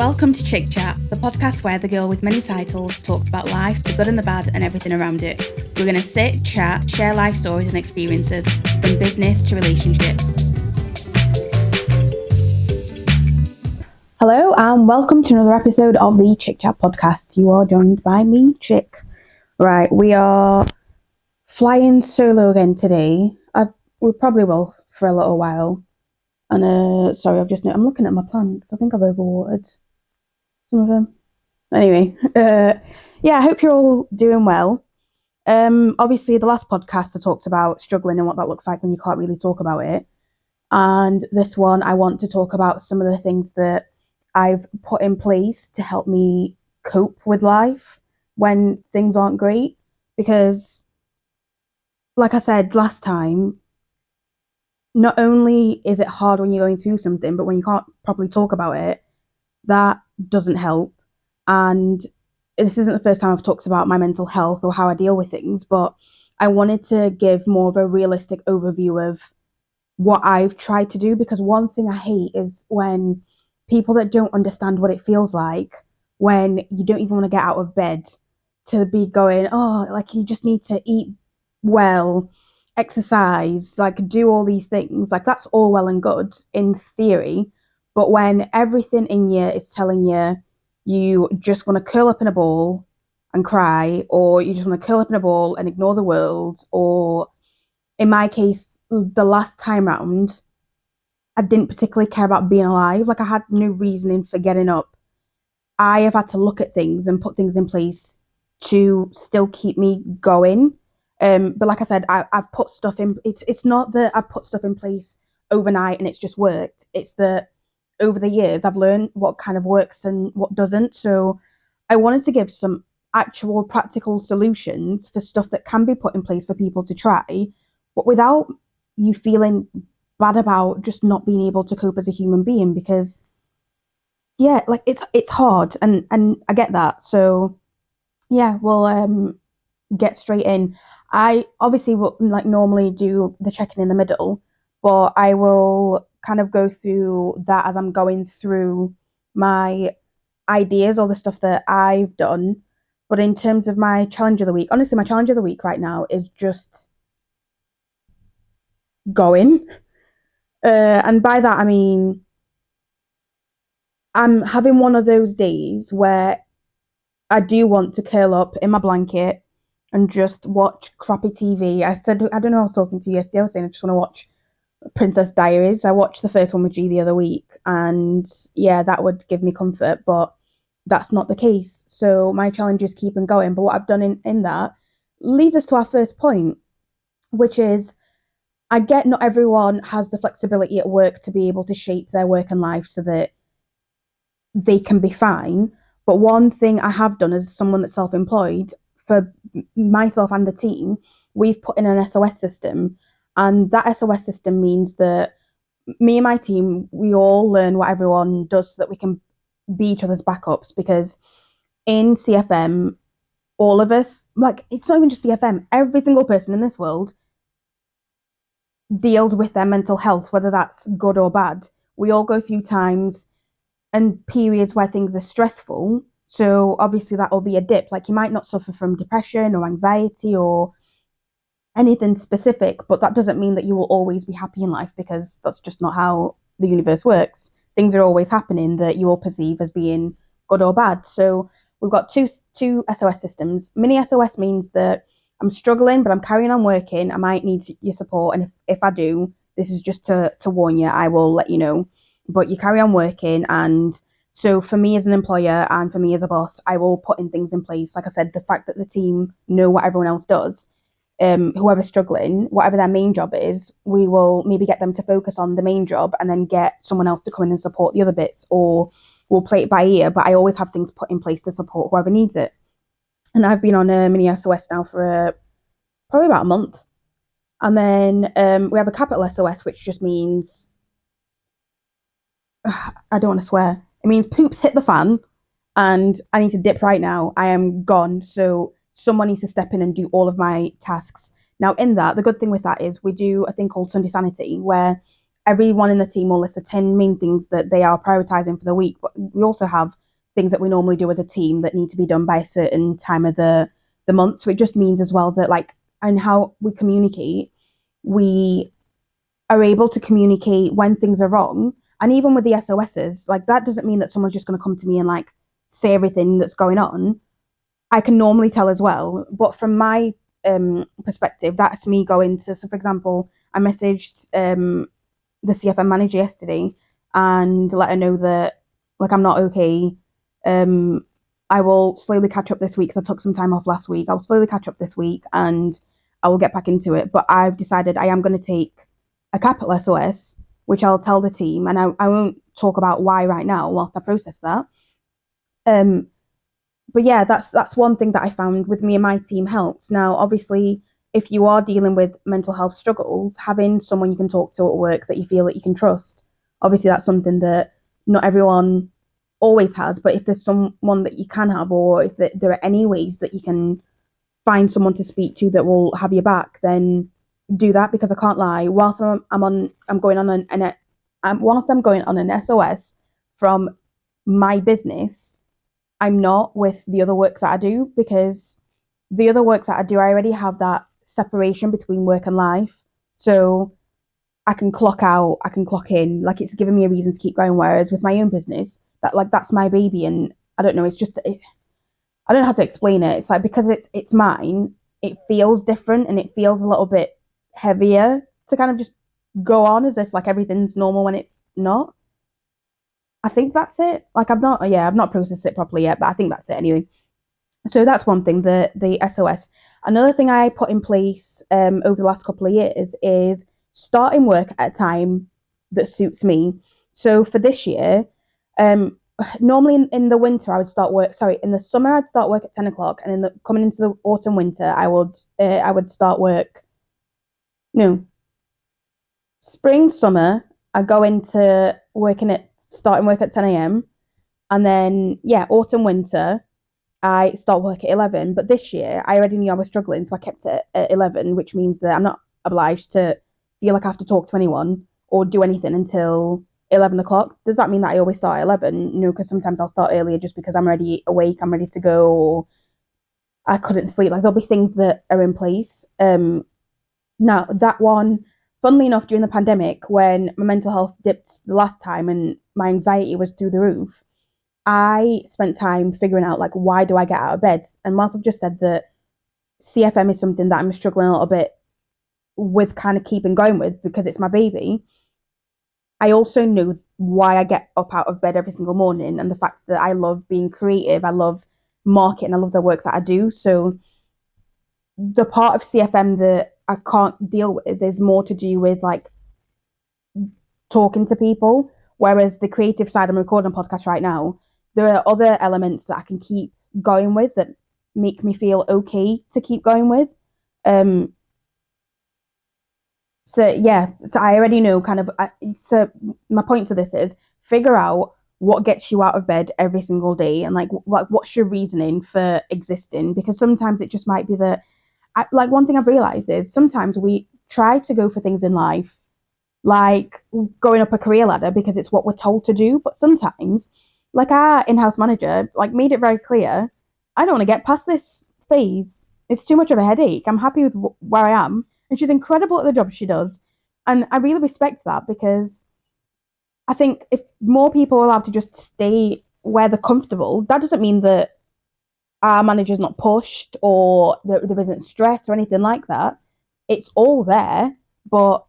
Welcome to Chik Chat, the podcast where the girl with many titles talks about life, the good and the bad, and everything around it. We're going to sit, chat, share life stories and experiences, from business to relationship. Hello, and welcome to another episode of the Chik Chat podcast. You are joined by me, Chik. Right, we are flying solo again today. We probably will for a little while. And sorry, I'm looking at my plants. I think I've overwatered some of them. Anyway, I hope you're all doing well. Obviously, the last podcast I talked about struggling and what that looks like when you can't really talk about it. And this one, I want to talk about some of the things that I've put in place to help me cope with life when things aren't great. Because, like I said last time, not only is it hard when you're going through something, but when you can't properly talk about it, that doesn't help. And this isn't the first time I've talked about my mental health or how I deal with things, but I wanted to give more of a realistic overview of what I've tried to do, because one thing I hate is when people that don't understand what it feels like when you don't even want to get out of bed to be going, oh, like you just need to eat well, exercise, like do all these things. Like that's all well and good in theory, but when everything in you is telling you you just want to curl up in a ball and cry, or you just want to curl up in a ball and ignore the world, or in my case, the last time round, I didn't particularly care about being alive. Like I had no reasoning for getting up. I have had to look at things and put things in place to still keep me going. But like I said, I've put stuff in. It's not that I've put stuff in place overnight and it's just worked. It's that over the years I've learned what kind of works and what doesn't. So I wanted to give some actual practical solutions for stuff that can be put in place for people to try, but without you feeling bad about just not being able to cope as a human being. Because like it's hard, and I get that. So we'll get straight in. I obviously will normally do the check-in in the middle, but I will kind of go through that as I'm going through my ideas or the stuff that I've done. But in terms of my challenge of the week, honestly, my challenge of the week right now is just going. And by that, I mean, I'm having one of those days where I do want to curl up in my blanket and just watch crappy TV. I don't know, I was talking to you yesterday, I was saying I just want to watch Princess Diaries. I watched the first one with G the other week, and that would give me comfort, but that's not the case. So my challenge is keeping going. But what I've done in that leads us to our first point, which is, I get not everyone has the flexibility at work to be able to shape their work and life so that they can be fine. But one thing I have done as someone that's self-employed, for myself and the team, we've put in an SOS system. And that SOS system means that me and my team, we all learn what everyone does so that we can be each other's backups. Because in CFM, all of us, like, it's not even just CFM, every single person in this world deals with their mental health, whether that's good or bad. We all go through times and periods where things are stressful. So obviously that will be a dip. Like you might not suffer from depression or anxiety or anything specific, but that doesn't mean that you will always be happy in life, because that's just not how the universe works. Things are always happening that you will perceive as being good or bad. So we've got two SOS systems. Mini SOS means that I'm struggling, but I'm carrying on working. I might need your support. And if I do, this is just to warn you, I will let you know. But you carry on working. And so for me as an employer and for me as a boss, I will put in things in place. Like I said, the fact that the team know what everyone else does, whoever's struggling, whatever their main job is, we will maybe get them to focus on the main job and then get someone else to come in and support the other bits, or we'll play it by ear. But I always have things put in place to support whoever needs it. And I've been on a mini SOS now for probably about a month. And then we have a capital SOS, which just means, I don't want to swear, it means poops hit the fan and I need to dip right now. I am gone. So someone needs to step in and do all of my tasks. Now in that, the good thing with that is we do a thing called Sunday Sanity, where everyone in the team will list the 10 main things that they are prioritizing for the week. But we also have things that we normally do as a team that need to be done by a certain time of the month. So it just means as well that like, and how we communicate, we are able to communicate when things are wrong. And even with the SOSs, like that doesn't mean that someone's just going to come to me and like say everything that's going on. I can normally tell as well. But from my perspective, that's me going to, so for example, I messaged the CFM manager yesterday and let her know that like I'm not okay. I will slowly catch up this week because I took some time off last week. I'll slowly catch up this week and I will get back into it. But I've decided I am going to take a capital SOS, which I'll tell the team, and I won't talk about why right now whilst I process that. But yeah, that's one thing that I found with me and my team helps. Now, obviously, if you are dealing with mental health struggles, having someone you can talk to at work that you feel that you can trust, obviously that's something that not everyone always has. But if there's someone that you can have, or if there are any ways that you can find someone to speak to that will have your back, then do that, because I can't lie. Whilst I'm going on an SOS from my business, I'm not with the other work that I do, because the other work that I do, I already have that separation between work and life. So I can clock out, I can clock in, like it's giving me a reason to keep going. Whereas with my own business, that's my baby, and I don't know, I don't know how to explain it. It's like, because it's mine, it feels different and it feels a little bit heavier to kind of just go on as if like everything's normal when it's not. I think that's it. Like I've not processed it properly yet, but I think that's it anyway. So that's one thing, the SOS. Another thing I put in place over the last couple of years is starting work at a time that suits me. So for this year, normally in the winter I would start work. Sorry, in the summer I'd start work at 10 o'clock, and coming into the autumn winter I would start work. No, spring summer I go into starting work at 10 a.m. and then autumn winter I start work at 11. But this year I already knew I was struggling, so I kept it at 11, which means that I'm not obliged to feel like I have to talk to anyone or do anything until 11 o'clock. Does that mean that I always start at 11? No, because sometimes I'll start earlier just because I'm already awake, I'm ready to go, or I couldn't sleep. Like there'll be things that are in place. Now that one, funnily enough, during the pandemic, when my mental health dipped the last time and my anxiety was through the roof, I spent time figuring out, like, why do I get out of bed? And whilst I've just said that CFM is something that I'm struggling a little bit with kind of keeping going with because it's my baby, I also know why I get up out of bed every single morning, and the fact that I love being creative, I love marketing, I love the work that I do. So the part of CFM that I can't deal with is more to do with like talking to people, whereas the creative side, I'm recording a podcast right now, there are other elements that I can keep going with that make me feel okay to keep going with. So I already know kind of. So my point to this is figure out what gets you out of bed every single day, and like what's your reasoning for existing, because sometimes it just might be that. Like one thing I've realised is sometimes we try to go for things in life, like going up a career ladder because it's what we're told to do. But sometimes, like our in-house manager, like made it very clear, I don't want to get past this phase. It's too much of a headache. I'm happy with where I am, and she's incredible at the job she does, and I really respect that, because I think if more people are allowed to just stay where they're comfortable, that doesn't mean that our manager's not pushed or there isn't stress or anything like that. It's all there, but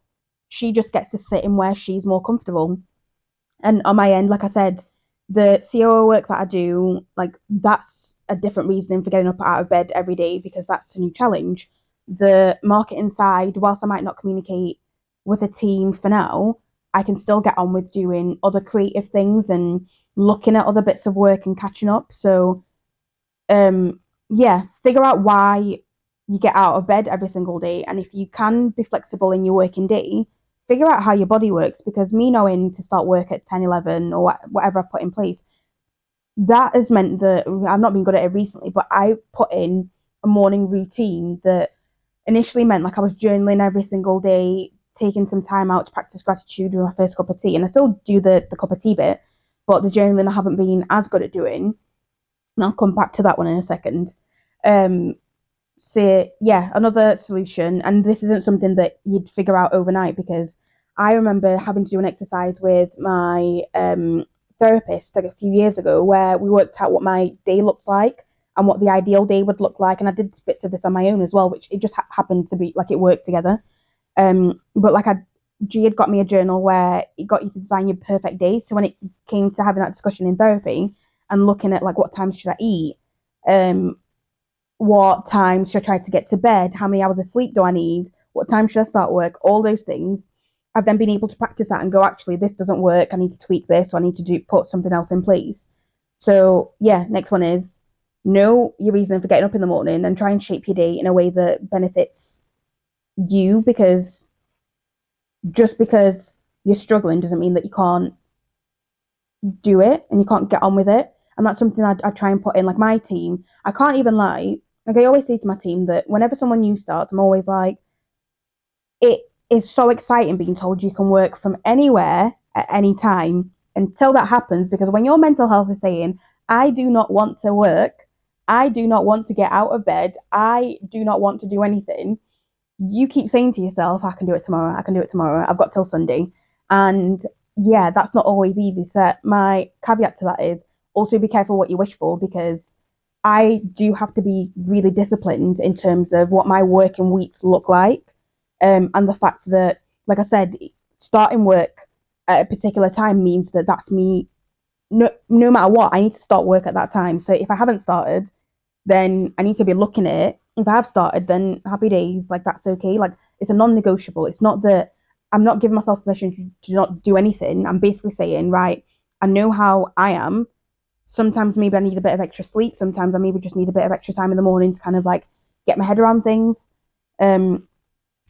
she just gets to sit in where she's more comfortable. And on my end, like I said, the COO work that I do, like that's a different reasoning for getting up out of bed every day, because that's a new challenge. The marketing side, whilst I might not communicate with a team for now, I can still get on with doing other creative things and looking at other bits of work and catching up. So figure out why you get out of bed every single day, and if you can be flexible in your working day, figure out how your body works, because me knowing to start work at 10, 11 or whatever I've put in place, that has meant that I've not been good at it recently, but I put in a morning routine that initially meant like I was journaling every single day, taking some time out to practice gratitude with my first cup of tea. And I still do the cup of tea bit, but the journaling I haven't been as good at doing. And I'll come back to that one in a second. So yeah, another solution, and this isn't something that you'd figure out overnight, because I remember having to do an exercise with my therapist like a few years ago where we worked out what my day looked like and what the ideal day would look like, and I did bits of this on my own as well, which it just happened to be like it worked together. But like G had got me a journal where it got you to design your perfect day. So when it came to having that discussion in therapy and looking at like what times should I eat, what time should I try to get to bed, how many hours of sleep do I need, what time should I start work, all those things, I've then been able to practice that and go, actually, this doesn't work, I need to tweak this, or I need to put something else in place. So yeah, next one is know your reason for getting up in the morning and try and shape your day in a way that benefits you, because just because you're struggling doesn't mean that you can't do it and you can't get on with it. And that's something I try and put in, like my team. I can't even lie. Like I always say to my team that whenever someone new starts, I'm always like, it is so exciting being told you can work from anywhere at any time until that happens. Because when your mental health is saying, I do not want to work, I do not want to get out of bed, I do not want to do anything, you keep saying to yourself, I can do it tomorrow, I can do it tomorrow, I've got till Sunday. And yeah, that's not always easy. So my caveat to that is also be careful what you wish for, because I do have to be really disciplined in terms of what my working weeks look like. And the fact that, like I said, starting work at a particular time means that that's me. No matter what, I need to start work at that time. So if I haven't started, then I need to be looking at it. If I have started, then happy days, like that's okay. Like it's a non-negotiable. It's not that I'm not giving myself permission to not do anything. I'm basically saying, right, I know how I am. Sometimes maybe I need a bit of extra sleep. Sometimes I maybe just need a bit of extra time in the morning to kind of like get my head around things.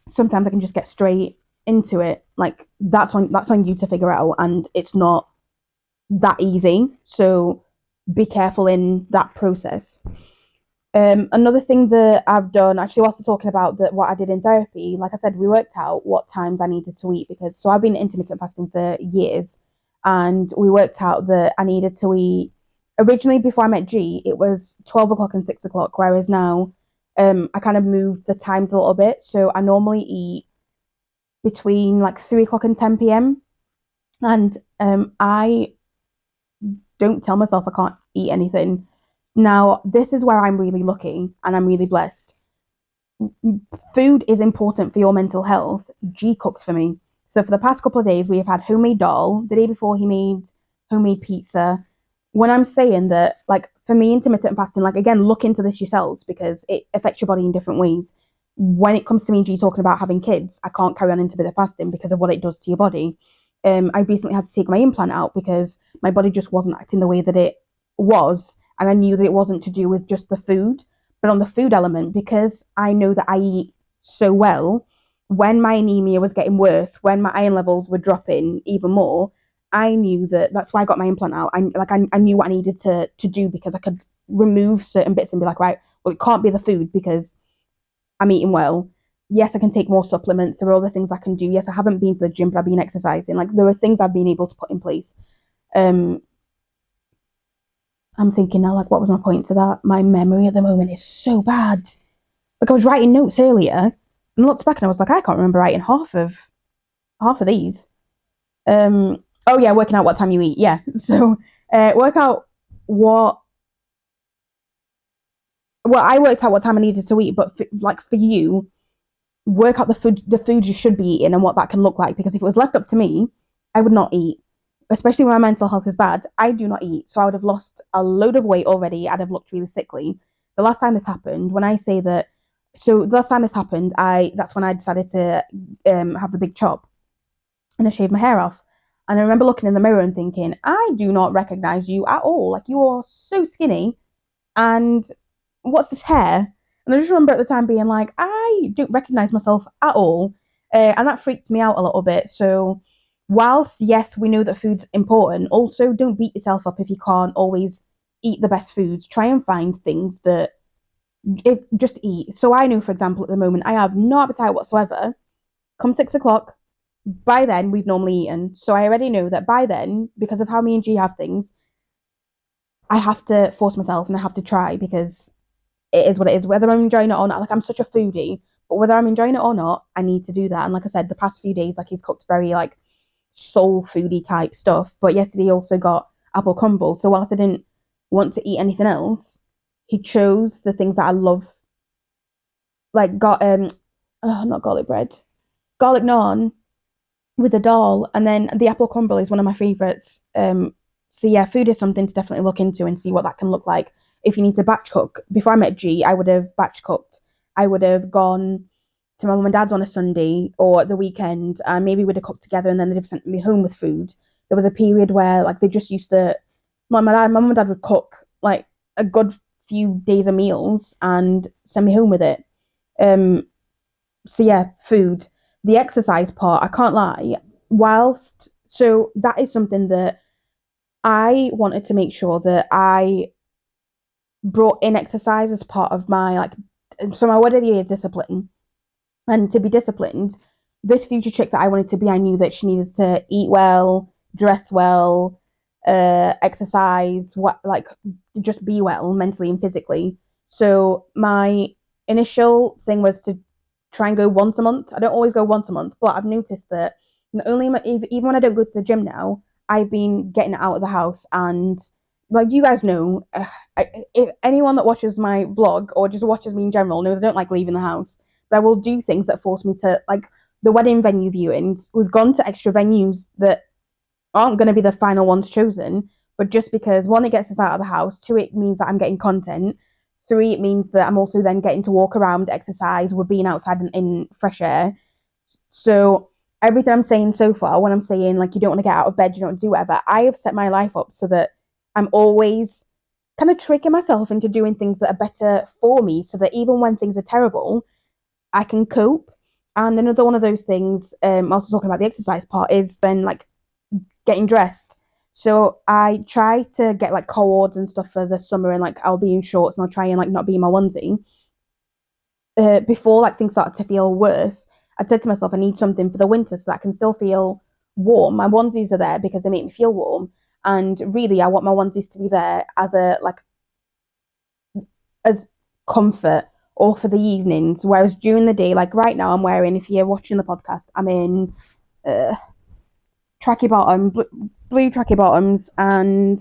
Sometimes I can just get straight into it. Like that's on you to figure out, and it's not that easy. So be careful in that process. Another thing that I've done, actually, whilst we're talking about what I did in therapy, like I said, we worked out what times I needed to eat, because so I've been intermittent fasting for years, and we worked out that I needed to eat. Originally, before I met G, it was 12 o'clock and 6 o'clock, whereas now I kind of moved the times a little bit. So I normally eat between like 3 o'clock and 10 p.m. And I don't tell myself I can't eat anything. Now, this is where I'm really lucky and I'm really blessed. Food is important for your mental health. G cooks for me. So for the past couple of days, we have had homemade dal. The day before, he made homemade pizza. When I'm saying that, like, for me, intermittent fasting, like, again, look into this yourselves, because it affects your body in different ways. When it comes to me and G talking about having kids, I can't carry on intermittent fasting because of what it does to your body. I recently had to take my implant out because my body just wasn't acting the way that it was. And I knew that it wasn't to do with just the food, but on the food element, because I know that I eat so well, when my anemia was getting worse, when my iron levels were dropping even more, I knew that's why I got my implant out. I knew what I needed to do, because I could remove certain bits and be like, right, well, it can't be the food because I'm eating well. Yes, I can take more supplements. There are other things I can do. Yes, I haven't been to the gym, but I've been exercising. Like there are things I've been able to put in place. I'm thinking now, like, what was my point to that? My memory at the moment is so bad. Like, I was writing notes earlier and looked back and I was like, I can't remember writing half of these. Oh yeah, working out what time you eat. Yeah. So, work out what. Well, I worked out what time I needed to eat, but for you, work out the food you should be eating and what that can look like. Because if it was left up to me, I would not eat. Especially when my mental health is bad, I do not eat. So I would have lost a load of weight already. I'd have looked really sickly. The last time this happened, that's when I decided to have the big chop, and I shaved my hair off. And I remember looking in the mirror and thinking, I do not recognize you at all. Like, you are so skinny. And what's this hair? And I just remember at the time being like, I don't recognize myself at all. And that freaked me out a little bit. So whilst, yes, we know that food's important, also don't beat yourself up if you can't always eat the best foods. Try and find things just eat. So I know, for example, at the moment, I have no appetite whatsoever. come 6 o'clock, by then we've normally eaten. So I already know that by then, because of how me and G have things, I have to force myself and I have to try because it is what it is. Whether I'm enjoying it or not, like I'm such a foodie, but whether I'm enjoying it or not, I need to do that. And like I said, the past few days, like he's cooked very like soul foodie type stuff. But yesterday he also got apple crumble. So whilst I didn't want to eat anything else, he chose the things that I love. Like got not garlic bread, garlic naan with a dal, and then the apple crumble is one of my favourites. So yeah, food is something to definitely look into and see what that can look like. If you need to batch cook, before I met G, I would have batch cooked. I would have gone to my mum and dad's on a Sunday or at the weekend, and maybe we'd have cooked together, and then they'd have sent me home with food. There was a period where like they just used to, my mum and dad would cook like a good few days of meals and send me home with it. Um, so yeah, food. The exercise part, I can't lie. Whilst so that is something that I wanted to make sure that I brought in exercise as part of my like so my word of the year is discipline. And to be disciplined, this future chick that I wanted to be, I knew that she needed to eat well, dress well, exercise, what like just be well mentally and physically. So my initial thing was to try and go once a month. I don't always go once a month, but I've noticed that not only even when I don't go to the gym now, I've been getting out of the house and like you guys know, if anyone that watches my vlog or just watches me in general knows I don't like leaving the house. But I will do things that force me to like the wedding venue viewings. We've gone to extra venues that aren't going to be the final ones chosen, but just because one, it gets us out of the house, two, it means that I'm getting content, three, it means that I'm also then getting to walk around, exercise, we're being outside in fresh air. So everything I'm saying so far, when I'm saying like you don't want to get out of bed, you don't want to do whatever, I have set my life up so that I'm always kind of tricking myself into doing things that are better for me so that even when things are terrible, I can cope. And another one of those things, also talking about the exercise part, is then like getting dressed. So I try to get like cords and stuff for the summer, and like I'll be in shorts and I'll try and like not be in my onesie. Before like things started to feel worse, I said to myself, I need something for the winter so that I can still feel warm. My onesies are there because they make me feel warm, and really, I want my onesies to be there as a like as comfort or for the evenings. Whereas during the day, like right now, I'm wearing. If you're watching the podcast, I'm in tracky bottom, blue tracky bottoms, and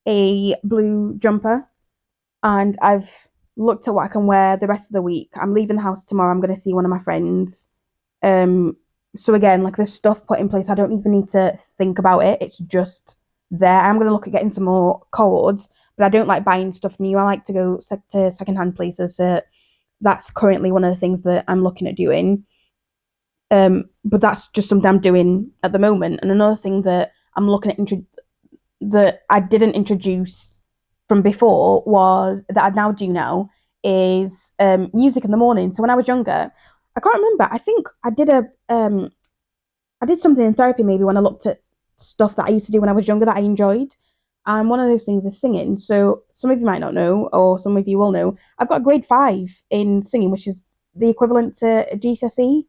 a blue jumper. And I've looked at what I can wear the rest of the week. I'm leaving the house tomorrow. I'm going to see one of my friends. So again, like there's stuff put in place. I don't even need to think about it. It's just there. I'm going to look at getting some more cords, but I don't like buying stuff new. I like to go to secondhand places. So that's currently one of the things that I'm looking at doing. But that's just something I'm doing at the moment. And another thing that I'm looking at that I didn't introduce from before was that I now do now is music in the morning. So when I was younger, I can't remember. I think I did something in therapy maybe when I looked at stuff that I used to do when I was younger that I enjoyed. And one of those things is singing. So some of you might not know, or some of you will know, I've got a grade 5 in singing, which is the equivalent to a GCSE,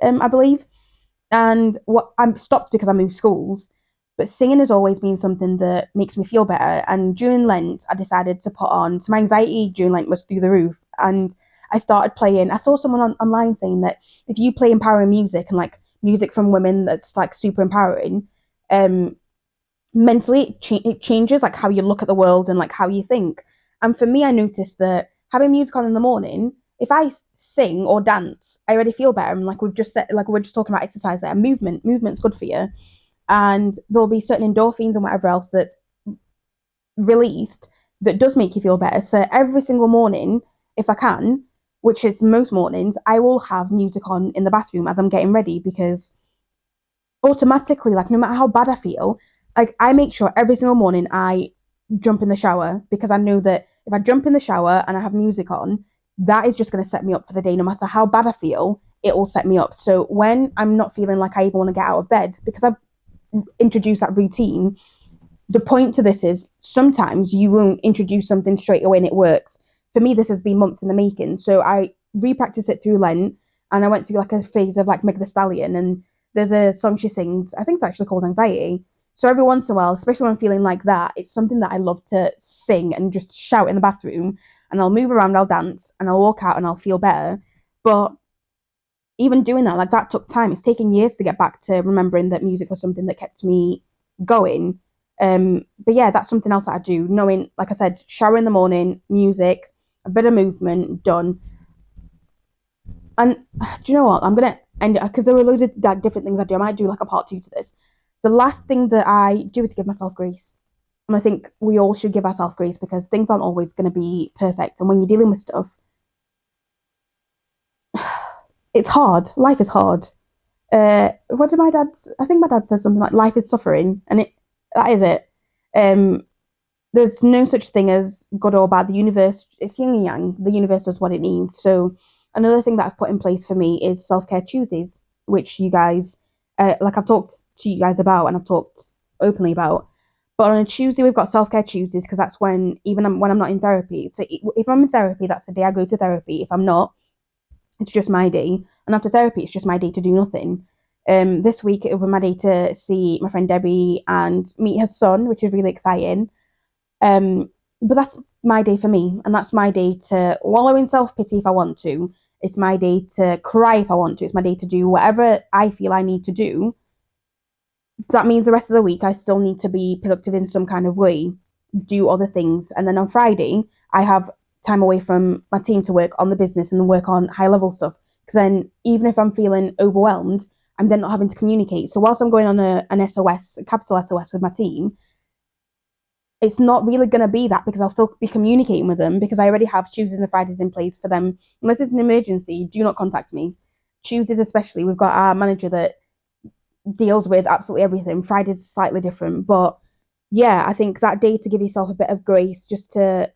I believe. And what I stopped because I moved schools. But singing has always been something that makes me feel better. And during Lent, I decided to put on. So my anxiety during Lent was through the roof. And I started playing. I saw someone online saying that if you play empowering music and like music from women that's like super empowering, mentally it changes like how you look at the world and like how you think. And for me, I noticed that having music on in the morning, if I sing or dance, I already feel better. And like we've just said, like we're just talking about exercise there, movement's good for you, and there'll be certain endorphins and whatever else that's released that does make you feel better. So every single morning, if I can, which is most mornings, I will have music on in the bathroom as I'm getting ready, because automatically, like no matter how bad I feel, like I make sure every single morning I jump in the shower, because I know that if I jump in the shower and I have music on, that is just going to set me up for the day. No matter how bad I feel, it will set me up. So when I'm not feeling like I even want to get out of bed, because I've introduced that routine, the point to this is sometimes you won't introduce something straight away and it works. For me, this has been months in the making. So I repractice it through Lent, and I went through like a phase of like Meg the Stallion, and there's a song she sings, I think it's actually called Anxiety. So every once in a while, especially when I'm feeling like that, it's something that I love to sing and just shout in the bathroom, and I'll move around, I'll dance, and I'll walk out and I'll feel better. But even doing that, like that took time. It's taken years to get back to remembering that music was something that kept me going. But yeah, that's something else that I do. Knowing, like I said, shower in the morning, music, a bit of movement, done. And do you know what? I'm gonna end it because there were loads of like different things I do. I might do like a part two to this. The last thing that I do is give myself grace. And I think we all should give ourselves grace because things aren't always going to be perfect. And when you're dealing with stuff, it's hard. Life is hard. What did my dad? I think my dad says something like "life is suffering," and that is it. Um, there's no such thing as good or bad. The universe, it's yin and yang. The universe does what it needs. So another thing that I've put in place for me is self-care Tuesdays, which you guys, like I've talked to you guys about and I've talked openly about. But on a Tuesday, we've got self-care Tuesdays because that's when, when I'm not in therapy. So if I'm in therapy, that's the day I go to therapy. If I'm not, it's just my day. And after therapy, it's just my day to do nothing. This week, it was my day to see my friend Debbie and meet her son, which is really exciting. But that's my day for me, and that's my day to wallow in self-pity if I want to. It's my day to cry if I want to. It's my day to do whatever I feel I need to do. That means the rest of the week I still need to be productive in some kind of way, do other things. And then on Friday, I have time away from my team to work on the business and work on high level stuff. Because then even if I'm feeling overwhelmed, I'm then not having to communicate. So whilst I'm going on an SOS, a capital SOS with my team, it's not really going to be that because I'll still be communicating with them because I already have Tuesdays and Fridays in place for them. Unless it's an emergency, do not contact me. Tuesdays especially, we've got our manager that deals with absolutely everything. Fridays is slightly different. But yeah, I think that day to give yourself a bit of grace just to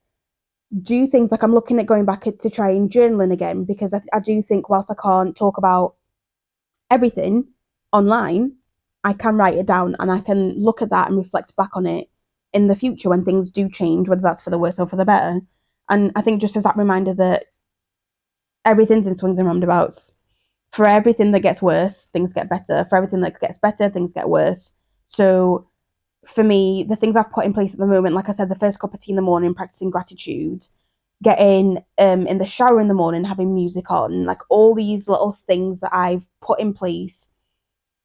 do things like I'm looking at going back to try and journaling again because I do think whilst I can't talk about everything online, I can write it down and I can look at that and reflect back on it in the future when things do change, whether that's for the worse or for the better. And I think just as that reminder that everything's in swings and roundabouts. For everything that gets worse, things get better. For everything that gets better, things get worse. So for me, the things I've put in place at the moment, like I said, the first cup of tea in the morning, practicing gratitude, getting in the shower in the morning, having music on, like all these little things that I've put in place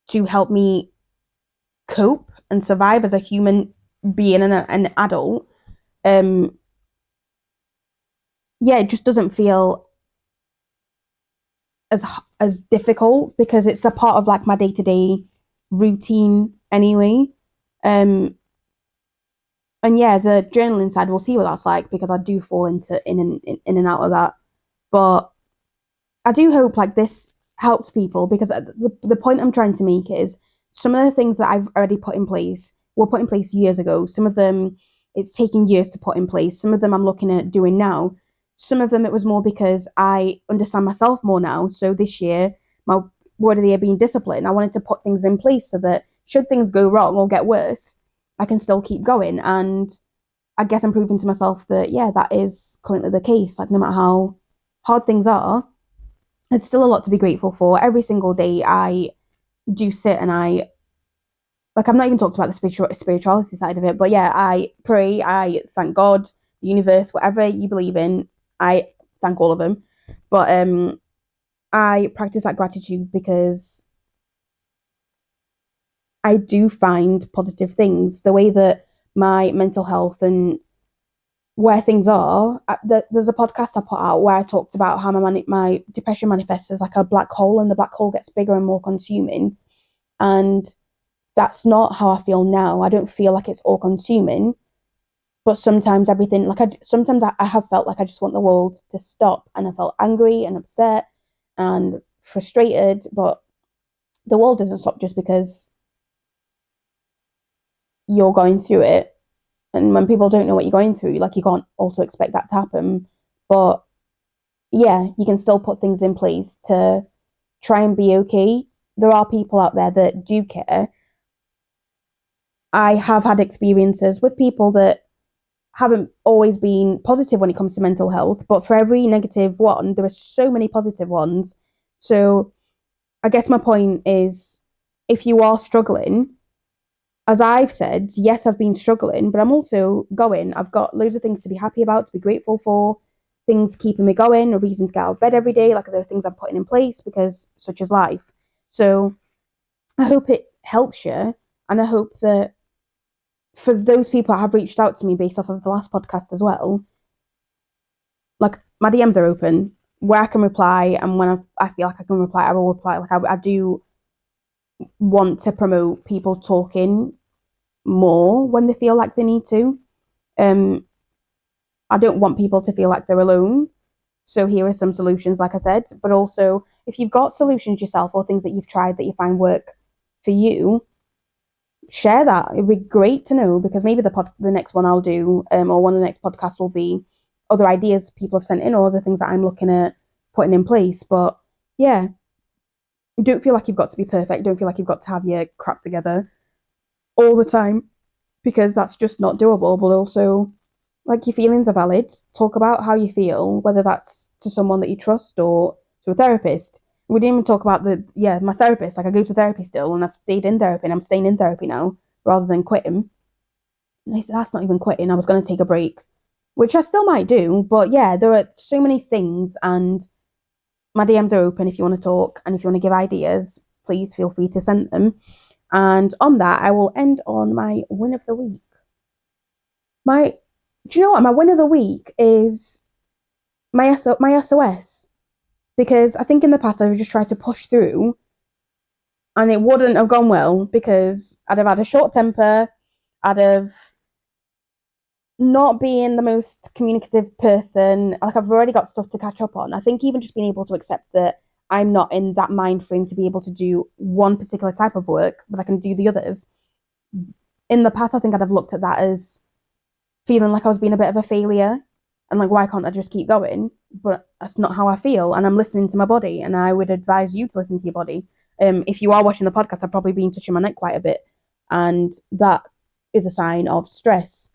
to help me cope and survive as a human being and an adult. Yeah, it just doesn't feel as difficult because it's a part of like my day-to-day routine anyway. And yeah, the journaling side, we'll see what that's like because I do fall into in and out of that. But I do hope like this helps people because the point I'm trying to make is some of the things that I've already put in place were put in place years ago. Some of them it's taken years to put in place. Some of them I'm looking at doing now. Some of them it was more because I understand myself more now. So this year, my word of the year being discipline, I wanted to put things in place so that should things go wrong or get worse, I can still keep going. And I guess I'm proving to myself that, yeah, that is currently the case. Like, no matter how hard things are, there's still a lot to be grateful for. Every single day, I do sit and I'm not even talked about the spirituality side of it, but yeah, I pray, I thank God, the universe, whatever you believe in, I thank all of them. But I practice that gratitude because I do find positive things. The way that my mental health and where things are, there's a podcast I put out where I talked about how my depression manifests as like a black hole, and the black hole gets bigger and more consuming. And that's not how I feel now. I don't feel like it's all consuming, but sometimes everything, sometimes I have felt like I just want the world to stop, and I felt angry and upset and frustrated, but the world doesn't stop just because you're going through it. And when people don't know what you're going through, like you can't also expect that to happen. But yeah, you can still put things in place to try and be okay. There are people out there that do care. I have had experiences with people that haven't always been positive when it comes to mental health, but for every negative one, there are so many positive ones So I guess my point is, if you are struggling, as I've said, yes, I've been struggling, but I'm also going. I've got loads of things to be happy about, to be grateful for, things keeping me going, a reason to get out of bed every day. Like, there are things I'm putting in place because such is life. So I hope it helps you. And I hope that for those people that have reached out to me based off of the last podcast as well, like, my DMs are open where I can reply. And when I feel like I can reply, I will reply. Like, I do want to promote people talking more when they feel like they need to. Um, I don't want people to feel like they're alone. So here are some solutions, like I said. But also, if you've got solutions yourself or things that you've tried that you find work for you, share that. It'd be great to know, because maybe the next one I'll do, or one of the next podcasts will be other ideas people have sent in or other things that I'm looking at putting in place. But yeah, don't feel like you've got to be perfect. Don't feel like you've got to have your crap together all the time, because that's just not doable. But also, like, your feelings are valid. Talk about how you feel, whether that's to someone that you trust or to a therapist. We didn't even talk about my therapist. Like, I go to therapy still, and I've stayed in therapy, and I'm staying in therapy now rather than quitting. And I said, that's not even quitting. I was going to take a break, which I still might do. But yeah, there are so many things, and my DMs are open if you want to talk, and if you want to give ideas, please feel free to send them. And on that, I will end on my win of the week. Do you know what? My win of the week is my SOS, because I think in the past I would just try to push through, and it wouldn't have gone well, because I'd have had a short temper, I'd have not been the most communicative person. Like, I've already got stuff to catch up on. I think even just being able to accept that I'm not in that mind frame to be able to do one particular type of work, but I can do the others. In the past, I think I'd have looked at that as feeling like I was being a bit of a failure, and like, why can't I just keep going? But that's not how I feel, and I'm listening to my body, and I would advise you to listen to your body. If you are watching the podcast, I've probably been touching my neck quite a bit, and that is a sign of stress.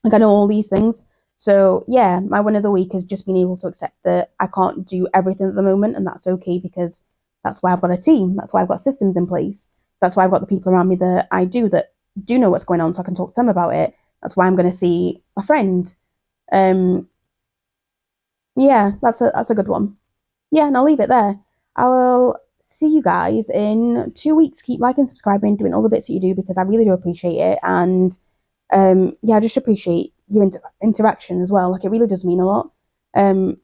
Like, I know all these things. So yeah, my win of the week has just been able to accept that I can't do everything at the moment, and that's okay, because that's why I've got a team. That's why I've got systems in place. That's why I've got the people around me that do know what's going on, so I can talk to them about it. That's why I'm going to see a friend. Yeah, that's a good one. Yeah, and I'll leave it there. I will see you guys in 2 weeks. Keep liking, subscribing, doing all the bits that you do, because I really do appreciate it. And yeah, I just appreciate your interaction as well. Like, it really does mean a lot. But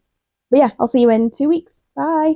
yeah, I'll see you in 2 weeks. Bye.